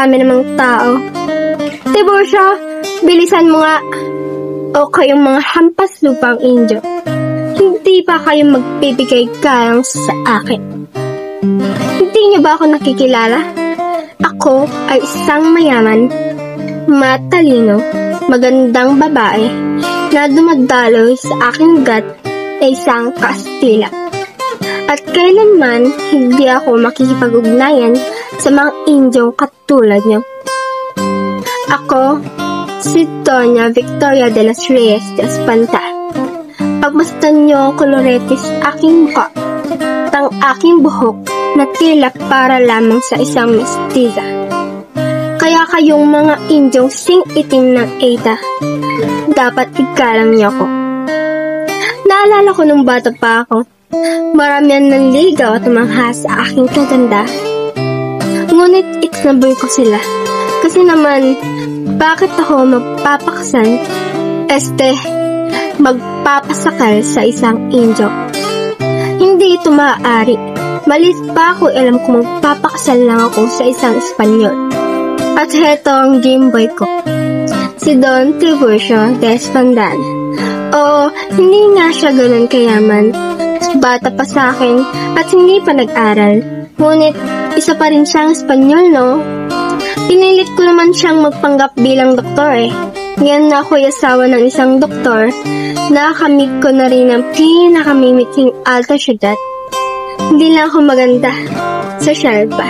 dami namang tao. Tiburcio, bilisan mo nga. O kayong mga hampas lupang Indio, hindi pa kayo magbibigay galang sa akin. Hindi niyo ba ako nakikilala? Ako ay isang mayaman, matalino, magandang babae na dumadaloy sa aking gat ay isang Kastila. At kailanman hindi ako makikipag-ugnayan sa mga Indyong katulad niyo. Ako, si Doña Victoria de las Reyes de Espanta. Pagmasdan niyo ang koloretes aking mukha at ang aking buhok na tila para lamang sa isang mestiza. Kaya kayong mga Indyong sing-itim ng Ada, dapat igalang niyo ako. Naalala ko nung bata pa ako, maramihan ng ligaw at tumangha sa aking kaganda. Ngunit itinaboy ko sila. Kasi naman, bakit ako magpapakasal? Magpapasakal sa isang Indyo. Hindi ito maaari. Malis pa ako alam kung magpapakasal lang ako sa isang Espanyol. At heto ang game boy ko, si Don Tiburcio de Espandan. Oo, hindi nga siya ganun kayaman. Bata pa sa akin at hindi pa nag-aral. Ngunit, isa pa rin siyang Espanyol, no? Pinilit ko naman siyang magpanggap bilang doktor eh. Ngayon na ako'y asawa ng isang doktor, nakakamit ko na rin ang pinakamimiting alta syudad. Hindi lang ako maganda, sosyal pa.